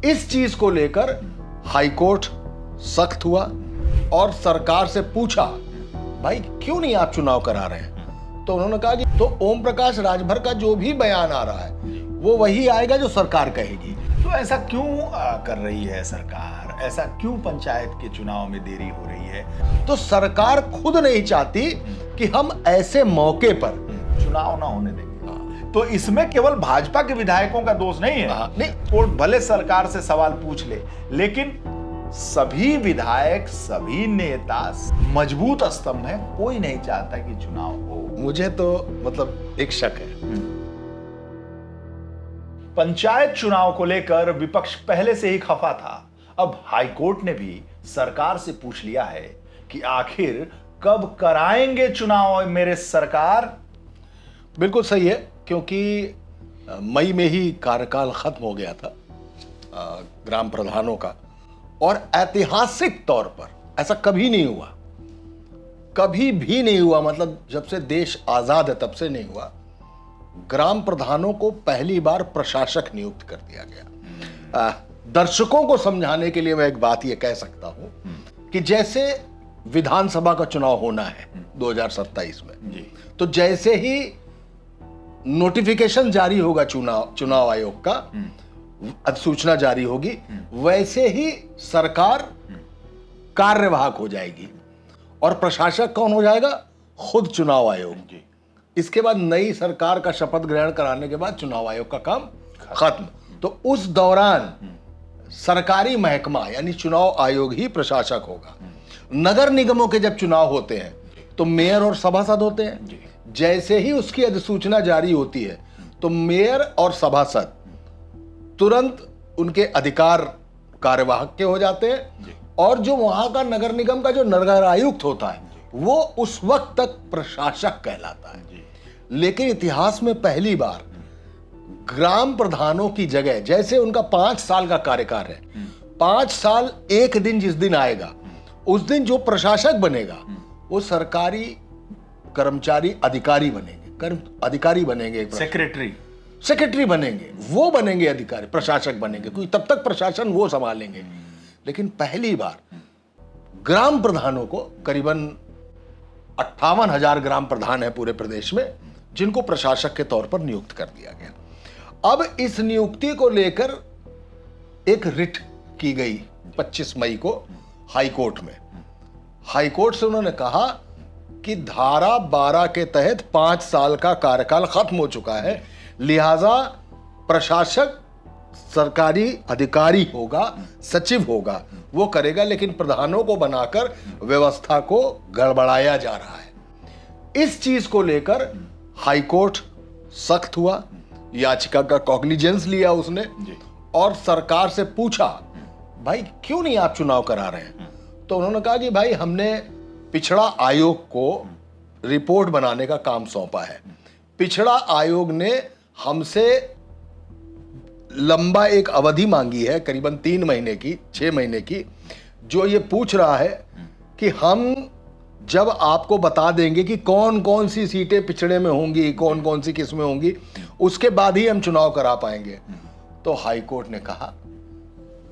इस चीज को लेकर हाईकोर्ट सख्त हुआ और सरकार से पूछा, भाई क्यों नहीं आप चुनाव करा रहे हैं? तो उन्होंने कहा कि तो ओम प्रकाश राजभर का जो भी बयान आ रहा है वो वही आएगा जो सरकार कहेगी। तो ऐसा क्यों कर रही है सरकार? ऐसा क्यों पंचायत के चुनाव में देरी हो रही है? तो सरकार खुद नहीं चाहती कि हम ऐसे मौके पर चुनाव ना होने देंगे। तो इसमें केवल भाजपा के विधायकों का दोष नहीं है। नहीं, कोर्ट भले सरकार से सवाल पूछ ले, लेकिन सभी विधायक, सभी नेता मजबूत स्तंभ है, कोई नहीं चाहता कि चुनाव हो। मुझे तो मतलब एक शक है। पंचायत चुनाव को लेकर विपक्ष पहले से ही खफा था। अब हाईकोर्ट ने भी सरकार से पूछ लिया है कि आखिर कब कराएंगे चुनाव मेरे सरकार? बिल्कुल सही है, क्योंकि मई में ही कार्यकाल खत्म हो गया था ग्राम प्रधानों का, और ऐतिहासिक तौर पर ऐसा कभी नहीं हुआ, कभी भी नहीं हुआ, मतलब जब से देश आजाद है तब से नहीं हुआ। ग्राम प्रधानों को पहली बार प्रशासक नियुक्त कर दिया गया। दर्शकों को समझाने के लिए मैं एक बात यह कह सकता हूं कि जैसे विधानसभा का चुनाव होना है 2027 में जी। तो जैसे ही नोटिफिकेशन जारी होगा चुनाव आयोग का, अधिसूचना जारी होगी, वैसे ही सरकार कार्यवाहक हो जाएगी और प्रशासक कौन हो जाएगा? खुद चुनाव आयोग। इसके बाद नई सरकार का शपथ ग्रहण कराने के बाद चुनाव आयोग का काम खत्म। तो उस दौरान सरकारी महकमा यानी चुनाव आयोग ही प्रशासक होगा। नगर निगमों के जब चुनाव होते हैं तो मेयर और सभासद होते हैं। जैसे ही उसकी अधिसूचना जारी होती है तो मेयर और सभासद तुरंत उनके अधिकार कार्यवाहक के हो जाते हैं, और जो वहां का नगर निगम का जो नगर आयुक्त होता है वो उस वक्त तक प्रशासक कहलाता है। लेकिन इतिहास में पहली बार ग्राम प्रधानों की जगह, जैसे उनका 5 साल का कार्यकाल है, 5 साल एक दिन जिस दिन आएगा उस दिन जो प्रशासक बनेगा वो सरकारी कर्मचारी अधिकारी बनेंगे, अधिकारी बनेंगे, सेक्रेटरी बनेंगे, वो बनेंगे अधिकारी, प्रशासक बनेंगे, क्योंकि तब तक प्रशासन वो संभालेंगे। लेकिन पहली बार ग्राम प्रधानों को, करीबन 58,000 ग्राम प्रधान है पूरे प्रदेश में, जिनको प्रशासक के तौर पर नियुक्त कर दिया गया। अब इस नियुक्ति को लेकर एक रिट की गई 25 मई को हाईकोर्ट में। हाईकोर्ट से उन्होंने कहा कि धारा 12 के तहत 5 साल का कार्यकाल खत्म हो चुका है, लिहाजा प्रशासक सरकारी अधिकारी होगा, सचिव होगा, वो करेगा, लेकिन प्रधानों को बनाकर व्यवस्था को गड़बड़ाया जा रहा है। इस चीज को लेकर हाईकोर्ट सख्त हुआ, याचिका का कॉग्निजेंस लिया उसने और सरकार से पूछा, भाई क्यों नहीं आप चुनाव करा रहे हैं? तो उन्होंने कहा कि भाई हमने पिछड़ा आयोग को रिपोर्ट बनाने का काम सौंपा है। पिछड़ा आयोग ने हमसे लंबा एक अवधि मांगी है, करीबन 3 महीने की, 6 महीने की, जो ये पूछ रहा है कि हम जब आपको बता देंगे कि कौन कौन सी सीटें पिछड़े में होंगी, कौन कौन सी किस्में होंगी, उसके बाद ही हम चुनाव करा पाएंगे। तो हाईकोर्ट ने कहा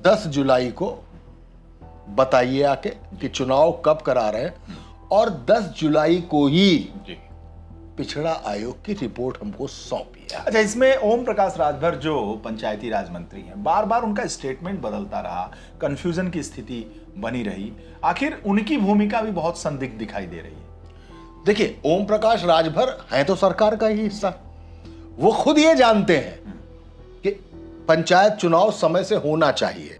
10 जुलाई को बताइए आके कि चुनाव कब करा रहे हैं, और 10 जुलाई को ही पिछड़ा आयोग की रिपोर्ट हमको सौंपी है। अच्छा, इसमें ओम प्रकाश राजभर जो पंचायती राज मंत्री हैं, बार बार उनका स्टेटमेंट बदलता रहा, कंफ्यूजन की स्थिति बनी रही, आखिर उनकी भूमिका भी बहुत संदिग्ध दिखाई दे रही है। देखिए, ओम प्रकाश राजभर हैं तो सरकार का ही हिस्सा, वो खुद ये जानते हैं कि पंचायत चुनाव समय से होना चाहिए,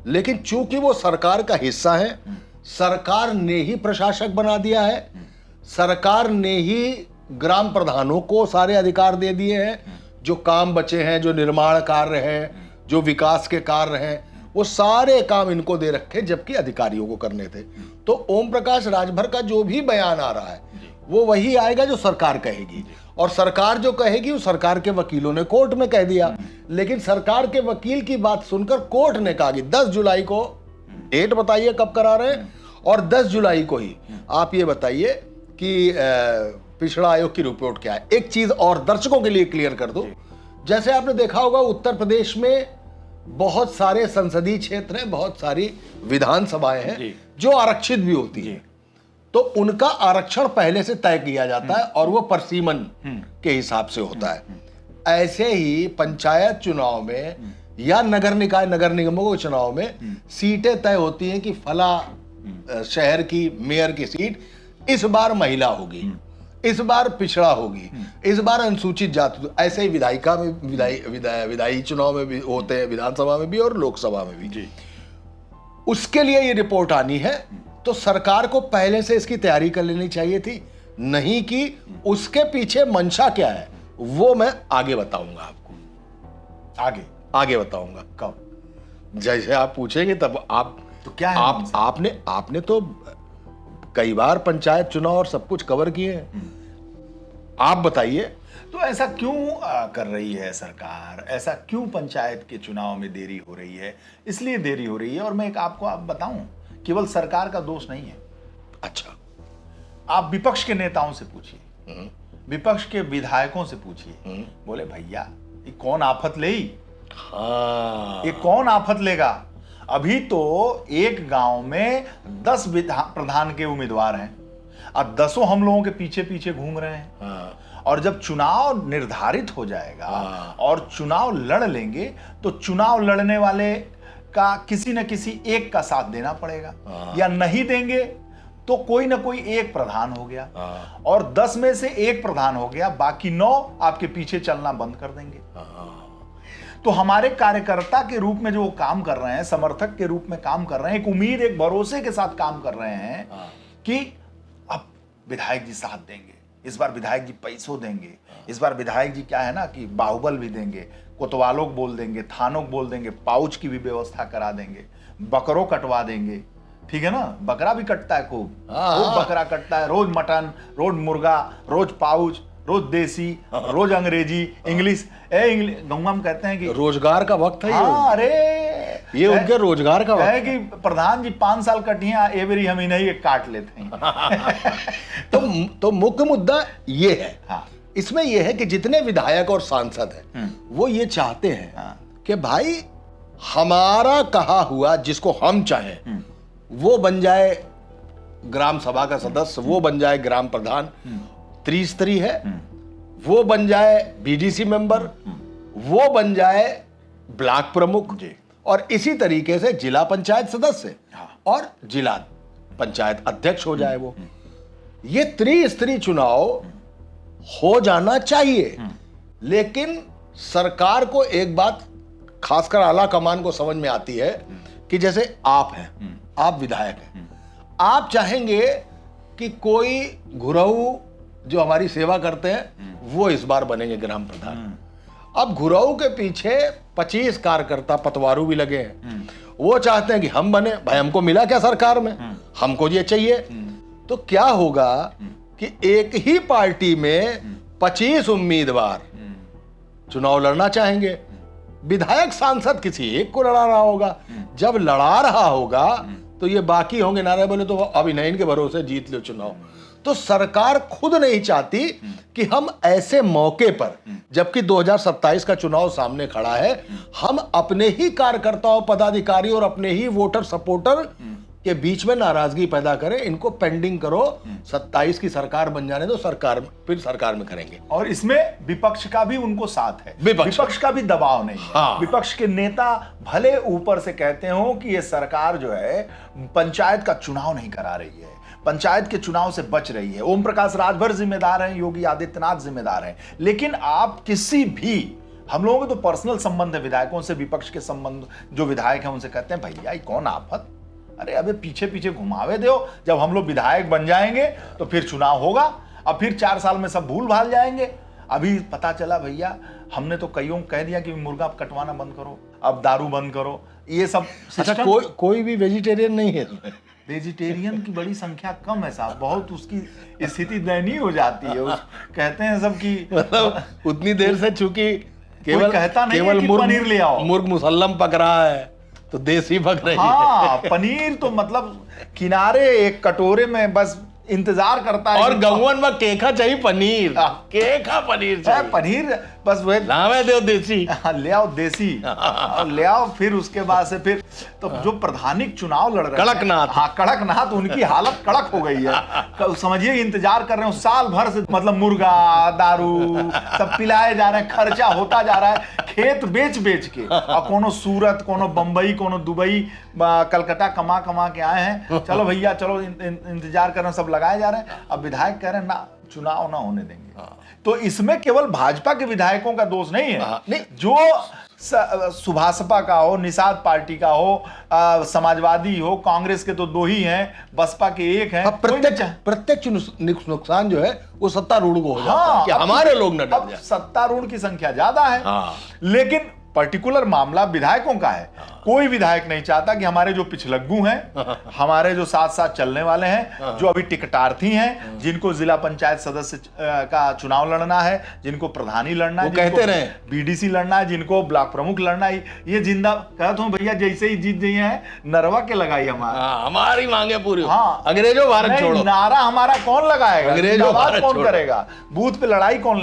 लेकिन चूंकि वो सरकार का हिस्सा है, सरकार ने ही प्रशासक बना दिया है, सरकार ने ही ग्राम प्रधानों को सारे अधिकार दे दिए हैं, जो काम बचे हैं, जो निर्माण कार्य हैं, जो विकास के कार्य हैं, वो सारे काम इनको दे रखे, जबकि अधिकारियों को करने थे। तो ओम प्रकाश राजभर का जो भी बयान आ रहा है वो वही आएगा जो सरकार कहेगी, और सरकार जो कहेगी वो सरकार के वकीलों ने कोर्ट में कह दिया। लेकिन सरकार के वकील की बात सुनकर कोर्ट ने कहा कि 10 जुलाई को डेट बताइए कब करा रहे हैं, और 10 जुलाई को ही आप ये बताइए कि पिछड़ा आयोग की रिपोर्ट क्या है। एक चीज और दर्शकों के लिए क्लियर कर दूं, जैसे आपने देखा होगा उत्तर प्रदेश में बहुत सारे संसदीय क्षेत्र हैं, बहुत सारी विधानसभाएं हैं जी। जो आरक्षित भी होती जी। हैं, तो उनका आरक्षण पहले से तय किया जाता है और वो परसीमन के हिसाब से होता है। ऐसे ही पंचायत चुनाव में या नगर निकाय नगर निगमों के चुनाव में सीटें तय होती हैं कि फला शहर की मेयर की सीट इस बार महिला होगी, इस बार पिछड़ा होगी, इस बार अनुसूचित जाति। ऐसे ही विधायिका में विधायी चुनाव में भी होते हैं, विधानसभा में भी और लोकसभा में भी। जी। उसके लिए ये रिपोर्ट आनी है, तो सरकार को पहले से इसकी तैयारी कर लेनी चाहिए थी, नहीं कि उसके पीछे मंशा क्या है वो मैं आगे बताऊंगा आपको। आगे बताऊंगा कब? जैसे आप पूछेंगे तब आप तो क्या है आपने तो कई बार पंचायत चुनाव और सब कुछ कवर किए हैं, आप बताइए। तो ऐसा क्यों कर रही है सरकार? ऐसा क्यों पंचायत के चुनाव में देरी हो रही है? इसलिए देरी हो रही है, और मैं आपको बताऊं, केवल सरकार का दोष नहीं है। अच्छा, आप विपक्ष के नेताओं से पूछिए, विपक्ष के विधायकों से पूछिए, बोले भैया ये कौन आफत ले, हाँ, ये कौन आफत लेगा? अभी तो एक गांव में 10 प्रधान के उम्मीदवार हैं और 10 हम लोगों के पीछे पीछे घूम रहे हैं। हाँ, और जब चुनाव निर्धारित हो जाएगा हाँ, और चुनाव लड़ लेंगे तो चुनाव लड़ने वाले का किसी न किसी एक का साथ देना पड़ेगा, या नहीं देंगे तो कोई ना कोई एक प्रधान हो गया, और 10 में से एक प्रधान हो गया, बाकी 9 आपके पीछे चलना बंद कर देंगे। तो हमारे कार्यकर्ता के रूप में जो वो काम कर रहे हैं, समर्थक के रूप में काम कर रहे हैं, एक उम्मीद एक भरोसे के साथ काम कर रहे हैं कि अब विधायक जी साथ देंगे, इस बार विधायक जी पैसों देंगे, इस बार विधायक जी क्या है ना कि बाहुबल भी देंगे, कोतवालों को बोल देंगे, थानों को बोल देंगे, पाउच की भी व्यवस्था करा देंगे, बकरों कटवा देंगे। ठीक है ना, बकरा भी कटता है खूब, बकरा कटता है, रोज मटन, रोज मुर्गा, रोज पाउच, रोज देसी, रोज अंग्रेजी, इंग्लिश। इंग्लिश गंगा में कहते हैं कि रोजगार का वक्त है। हाँ, अरे ये उनके रोजगार का वक्त है कि प्रधान जी 5 साल कटिया एवरी हम ही नहीं काट लेते हैं। तो मुख्य मुद्दा ये है। हाँ। इसमें ये है कि जितने विधायक और सांसद हैं वो ये चाहते हैं कि भाई हमारा कहा हुआ जिसको हम चाहें वो बन जाए ग्राम सभा का सदस्य, वो बन जाए ग्राम प्रधान, त्रिस्तरीय है, वो बन जाए बीडीसी मेंबर, वो बन जाए ब्लॉक प्रमुख, और इसी तरीके से जिला पंचायत सदस्य और जिला पंचायत अध्यक्ष हो जाए। वो ये त्रिस्तरीय चुनाव हो जाना चाहिए। लेकिन सरकार को एक बात खासकर आला कमान को समझ में आती है कि जैसे आप हैं, आप विधायक हैं, आप चाहेंगे कि कोई घुरहू जो हमारी सेवा करते हैं वो इस बार बनेंगे ग्राम प्रधान। अब घुरहू के पीछे 25 कार्यकर्ता पतवारू भी लगे हैं, वो चाहते हैं कि हम बने। भाई हमको मिला क्या सरकार में, हमको ये चाहिए। तो क्या होगा कि एक ही पार्टी में 25 उम्मीदवार चुनाव लड़ना चाहेंगे, विधायक सांसद किसी एक को लड़ा रहा होगा। जब लड़ा रहा होगा तो ये बाकी होंगे नारे बोले तो अब इन्हीं के भरोसे जीत लो चुनाव। तो सरकार खुद नहीं चाहती कि हम ऐसे मौके पर, जबकि 2027 का चुनाव सामने खड़ा है, हम अपने ही कार्यकर्ताओं, पदाधिकारी और अपने ही वोटर सपोर्टर के बीच में नाराजगी पैदा करें। इनको पेंडिंग करो, 27 की सरकार बन जाने दो, फिर सरकार में करेंगे। और इसमें विपक्ष का भी उनको साथ है, विपक्ष का भी दबाव नहीं है। हाँ। विपक्ष के नेता भले ऊपर से कहते हो कि ये सरकार जो है पंचायत का चुनाव नहीं करा रही है, पंचायत के चुनाव से बच रही है, ओम प्रकाश राजभर जिम्मेदार हैं, योगी आदित्यनाथ जिम्मेदार हैं, लेकिन आप किसी भी, हम लोगों के तो पर्सनल संबंध है विधायकों से, विपक्ष के संबंध जो विधायक हैं उनसे कहते हैं भैया ये कौन आफत, अरे अबे पीछे पीछे घुमावे दो, जब हम लोग विधायक बन जाएंगे तो फिर चुनाव होगा, अब फिर 4 साल में सब भूल भाल जाएंगे। अभी पता चला भैया हमने तो कईयों कह दिया कि मुर्गा कटवाना बंद करो, अब दारू बंद करो, ये सब। अच्छा, कोई भी वेजिटेरियन नहीं है इसमें? वेजिटेरियन की बड़ी संख्या कम है साहब, बहुत उसकी स्थिति दयनीय हो जाती है। कहते हैं सब कि मतलब उतनी देर से चूंकि केवल कहता नहीं केवल है कि पनीर ले आओ, मुर्ग मुसल्लम पक रहा है तो देसी पक रही है। हाँ, पनीर तो मतलब किनारे एक कटोरे में बस इंतजार करता है और कि- गौवन में केका चाहिए पनीर, केका पनीर है, चाहिए, पनीर बस वह लावे दो देसी। हाँ, ले आओ देसी और ले आओ, फिर उसके बाद से फिर तो जो प्रधानिक चुनाव लड़ रहे हैं, कड़कनाथ। हाँ कड़कनाथ, उनकी हालत कड़क हो गई है। समझिए इंतजार कर रहे हो साल भर से, मतलब मुर्गा दारू सब पिलाए जा रहे हैं, खर्चा होता जा रहा है खेत बेच बेच के, और कोनो सूरत, कोनो बंबई, कोनो दुबई, कलकत्ता कमा कमा के आए हैं, चलो भैया चलो इंतजार कर रहे हैं, सब लगाए जा रहे हैं। अब विधायक कह रहे हैं ना, चुनाव ना होने देंगे। तो इसमें केवल भाजपा के विधायकों का दोष नहीं है, नहीं, जो सुभाषपा का हो, निषाद पार्टी का हो, समाजवादी हो, कांग्रेस के तो 2 ही हैं, बसपा के 1 हैं। प्रत्यक्ष नुकसान जो है वो सत्तारूढ़ को हो जाता है कि हमारे लोग न डर अब जाए। सत्तारूढ़ की संख्या ज्यादा है, हाँ। लेकिन पर्टिकुलर मामला विधायकों का है। कोई विधायक नहीं चाहता कि हमारे जो पिछलग्गू हैं, हमारे जो साथ साथ चलने वाले हैं, जो अभी टिकटार्थी हैं, जिनको जिला पंचायत सदस्य का चुनाव लड़ना है, जिनको प्रधानी लड़ना है, वो कहते रहे बीडीसी लड़ना है, जिनको ब्लॉक प्रमुख लड़ना है, ये जिंदा कहता हूं भैया, जैसे ही जीत गई है नरवा के लगाई हमारा, हमारी मांगे पूरी। हाँ, अंग्रेजों भारत छोड़ो, नारा हमारा कौन लगाएगा, अंग्रेजों भारत कौन छोड़ो। करेगा, बूथ पे लड़ाई कौन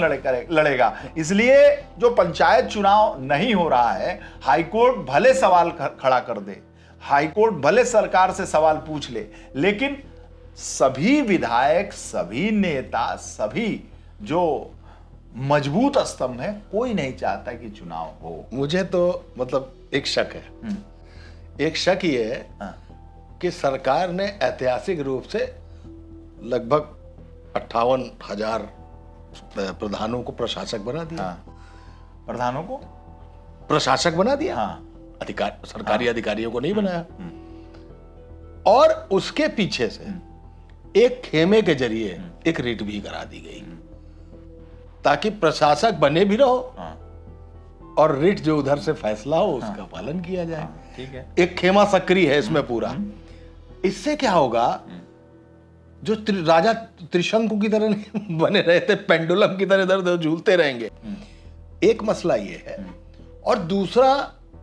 लड़ेगा। इसलिए जो पंचायत चुनाव नहीं हो रहा है, हाईकोर्ट भले सवाल खड़ा कर दे, हाईकोर्ट भले सरकार से सवाल पूछ ले, लेकिन सभी विधायक, सभी नेता, सभी जो मजबूत स्तंभ है, कोई नहीं चाहता कि चुनाव हो। मुझे तो मतलब एक शक है, एक शक ये है कि सरकार ने ऐतिहासिक रूप से लगभग 58,000 प्रधानों को प्रशासक बना दिया। प्रधानों को प्रशासक बना दिया, अधिकार सरकारी अधिकारियों को नहीं बनाया। और उसके पीछे से एक खेमे के जरिए एक रिट भी करा दी गई, ताकि प्रशासक बने भी रहो और रिट जो उधर से फैसला हो उसका पालन किया जाए। ठीक है, एक खेमा सक्रिय है इसमें पूरा। इससे क्या होगा, जो राजा त्रिशंकु की तरह नहीं बने रहते, पेंडुलम की तरह इधर उधर झूलते रहेंगे। एक मसला ये है, और दूसरा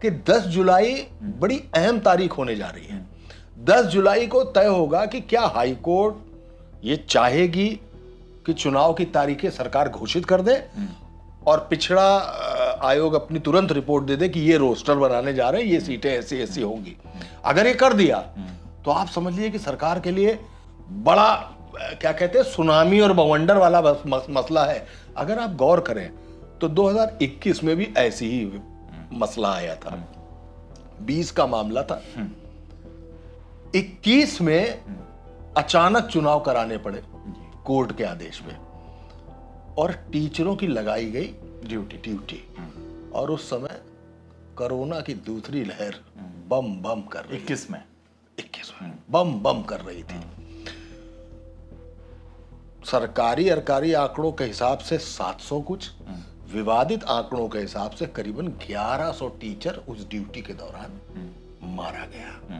कि 10 जुलाई बड़ी अहम तारीख होने जा रही है। 10 जुलाई को तय होगा कि क्या हाई कोर्ट ये चाहेगी कि चुनाव की तारीखें सरकार घोषित कर दे और पिछड़ा आयोग अपनी तुरंत रिपोर्ट दे दे कि ये रोस्टर बनाने जा रहे हैं, ये सीटें ऐसी ऐसी होंगी। अगर ये कर दिया तो आप समझ लीजिए कि सरकार के लिए बड़ा क्या कहते हैं, सुनामी और बवंडर वाला मसला है। अगर आप गौर करें तो 2021 में भी ऐसी ही मसला आया था, 20 का मामला था, 21 में अचानक चुनाव कराने पड़े कोर्ट के आदेश में, और टीचरों की लगाई गई ड्यूटी। और उस समय कोरोना की दूसरी लहर बम बम कर रही, 21 में बम बम कर रही थी। सरकारी अरकारी आंकड़ों के हिसाब से 700 कुछ, विवादित आंकड़ों के हिसाब से करीबन 1100 टीचर उस ड्यूटी के दौरान मारा गया,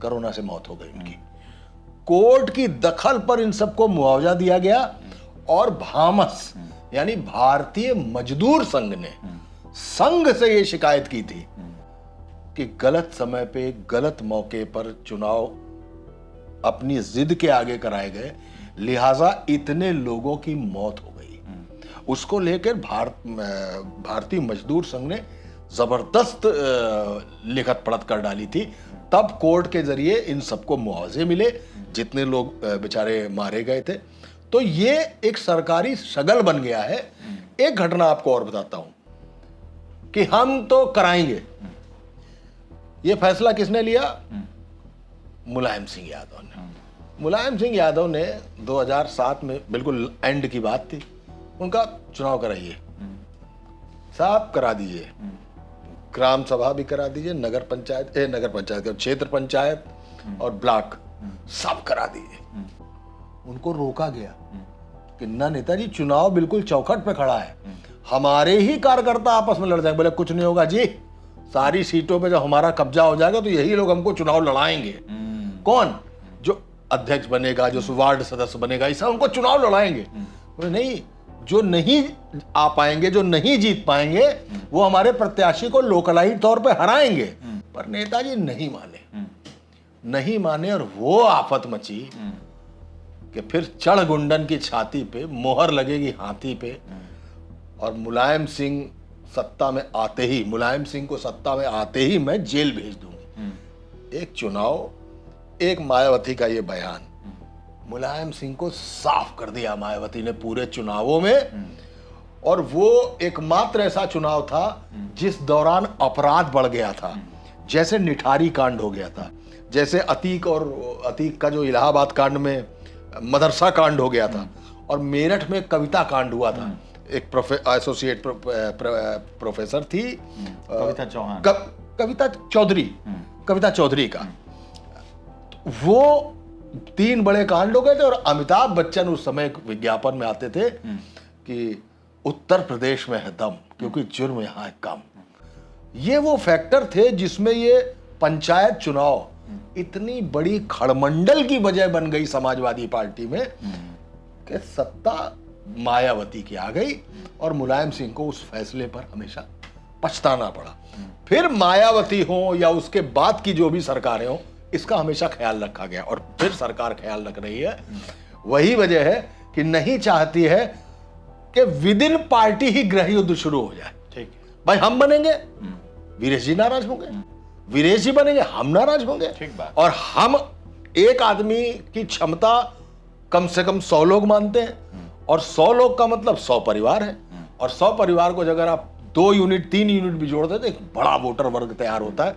कोरोना से मौत हो गई उनकी। कोर्ट की दखल पर इन सबको मुआवजा दिया गया, और भामस यानी भारतीय मजदूर संघ ने संघ से यह शिकायत की थी कि गलत समय पे गलत मौके पर चुनाव अपनी जिद के आगे कराए गए, लिहाजा इतने लोगों की मौत हो गई। उसको लेकर भारतीय मजदूर संघ ने जबरदस्त लिखत पढ़त कर डाली थी। तब कोर्ट के जरिए इन सबको मुआवजे मिले जितने लोग बेचारे मारे गए थे। तो ये एक सरकारी शगल बन गया है। एक घटना आपको और बताता हूं कि हम तो कराएंगे, ये फैसला किसने लिया? मुलायम सिंह यादव ने। मुलायम सिंह यादव ने 2007 में, बिल्कुल एंड की बात थी, उनका चुनाव कराइए साहब, करा दीजिए, ग्राम सभा भी करा दीजिए, नगर पंचायत क्षेत्र पंचायत और ब्लॉक सब करा दीजिए। उनको रोका गया कि ना नेताजी, चुनाव बिल्कुल चौखट पे खड़ा है, हमारे ही कार्यकर्ता आपस में लड़ जाएंगे। बोले कुछ नहीं होगा जी, सारी सीटों पे जब हमारा कब्जा हो जाएगा तो यही लोग हमको चुनाव लड़ाएंगे। कौन? जो अध्यक्ष बनेगा, जो वार्ड सदस्य बनेगा, इसे हमको चुनाव लड़ाएंगे। बोले नहीं, जो नहीं आ पाएंगे, जो नहीं जीत पाएंगे, वो हमारे प्रत्याशी को लोकलाइट तौर पे हराएंगे। पर नेताजी नहीं माने, नहीं माने, और वो आफत मची कि फिर चढ़ गुंडन की छाती पे मोहर लगेगी हाथी पे, और मुलायम सिंह सत्ता में आते ही, मुलायम सिंह को सत्ता में आते ही मैं जेल भेज दूंगी। एक चुनाव, एक मायावती का ये बयान मुलायम सिंह को साफ कर दिया मायावती ने पूरे चुनावों में। और वो एकमात्र ऐसा चुनाव था जिस दौरान अपराध बढ़ गया था, जैसे निठारी कांड हो गया था, जैसे अतीक का जो इलाहाबाद कांड में मदरसा कांड हो गया था, और मेरठ में कविता कांड हुआ था। एक एसोसिएट प्रोफेसर थी कविता चौहान, कविता चौधरी का, वो 3 बड़े कांड हो गए थे। और अमिताभ बच्चन उस समय विज्ञापन में आते थे कि उत्तर प्रदेश में है दम, क्योंकि जुर्म यहाँ है कम। ये वो फैक्टर थे जिसमें ये पंचायत चुनाव इतनी बड़ी खड़मंडल की वजह बन गई समाजवादी पार्टी में कि सत्ता मायावती की आ गई, और मुलायम सिंह को उस फैसले पर हमेशा पछताना पड़ा। फिर मायावती हो या उसके बाद की जो भी सरकारें हो, इसका हमेशा ख्याल रखा गया, और फिर सरकार ख्याल रख रही है। वही वजह है कि नहीं चाहती है कि विद इन पार्टी ही गृह युद्ध शुरू हो जाए। ठीक है भाई, हम बनेंगे, वीरेश जी नाराज होंगे, वीरेश जी बनेंगे, हम नाराज होंगे। ठीक बात। और हम एक आदमी की क्षमता कम से कम 100 लोग मानते हैं, और 100 लोग का मतलब 100 परिवार है, और 100 परिवार को अगर आप 2 यूनिट 3 यूनिट भी जोड़ते तो एक बड़ा वोटर वर्ग तैयार होता है।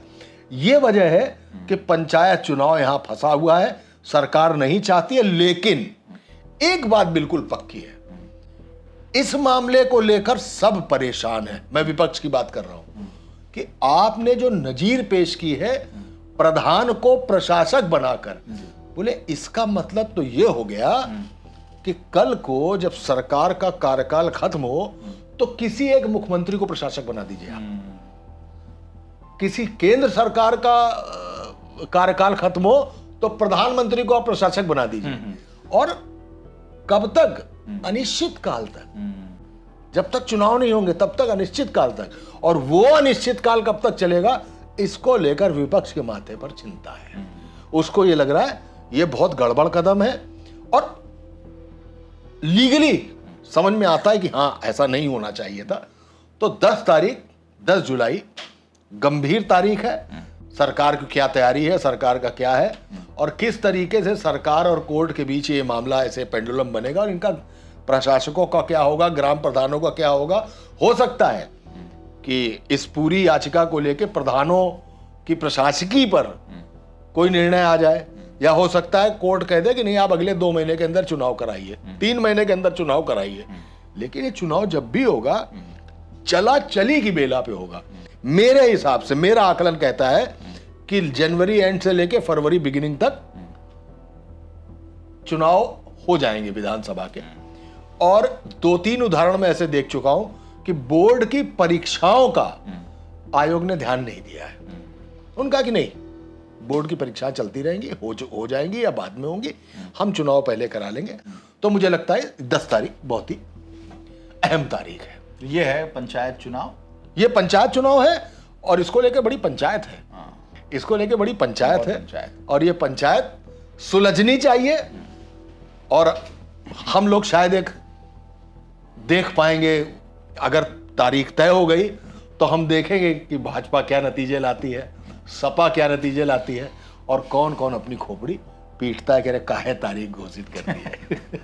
ये वजह है कि पंचायत चुनाव यहां फंसा हुआ है। सरकार नहीं चाहती है, लेकिन एक बात बिल्कुल पक्की है, इस मामले को लेकर सब परेशान है। मैं विपक्ष की बात कर रहा हूं कि आपने जो नजीर पेश की है प्रधान को प्रशासक बनाकर, बोले इसका मतलब तो यह हो गया कि कल को जब सरकार का कार्यकाल खत्म हो तो किसी एक मुख्यमंत्री को प्रशासक बना दीजिए आप, किसी केंद्र सरकार का कार्यकाल खत्म हो तो प्रधानमंत्री को आप प्रशासक बना दीजिए, और कब तक? अनिश्चित काल तक, जब तक चुनाव नहीं होंगे तब तक अनिश्चित काल तक। और वो अनिश्चित काल कब तक चलेगा, इसको लेकर विपक्ष के माथे पर चिंता है। उसको ये लग रहा है ये बहुत गड़बड़ कदम है, और लीगली समझ में आता है कि हां ऐसा नहीं होना चाहिए था। तो 10 जुलाई गंभीर तारीख है। सरकार की क्या तैयारी है, सरकार का क्या है, और किस तरीके से सरकार और कोर्ट के बीच ये मामला ऐसे पेंडुलम बनेगा, और इनका प्रशासकों का क्या होगा, ग्राम प्रधानों का क्या होगा। हो सकता है कि इस पूरी याचिका को लेकर प्रधानों की प्रशासकी पर कोई निर्णय आ जाए, या हो सकता है कोर्ट कह दे कि नहीं आप अगले 2 महीने के अंदर चुनाव कराइए, 3 महीने के अंदर चुनाव कराइए। लेकिन ये चुनाव जब भी होगा चला चली की बेला पे होगा। मेरे हिसाब से मेरा आकलन कहता है कि जनवरी एंड से लेके फरवरी बिगिनिंग तक चुनाव हो जाएंगे विधानसभा के। और 2-3 उदाहरण मैं ऐसे देख चुका हूं कि बोर्ड की परीक्षाओं का आयोग ने ध्यान नहीं दिया है। उनका कि नहीं, बोर्ड की परीक्षाएं चलती रहेंगी, हो जाएंगी या बाद में होंगी, हम चुनाव पहले करा लेंगे। तो मुझे लगता है 10 तारीख बहुत ही अहम तारीख है। ये है पंचायत चुनाव, ये पंचायत चुनाव है, और इसको लेकर बड़ी पंचायत है, इसको लेकर बड़ी पंचायत है, और ये पंचायत सुलझनी चाहिए। और हम लोग शायद एक देख पाएंगे, अगर तारीख तय हो गई तो हम देखेंगे कि भाजपा क्या नतीजे लाती है, सपा क्या नतीजे लाती है, और कौन कौन अपनी खोपड़ी पीटता है कि अरे काहे तारीख घोषित करती है।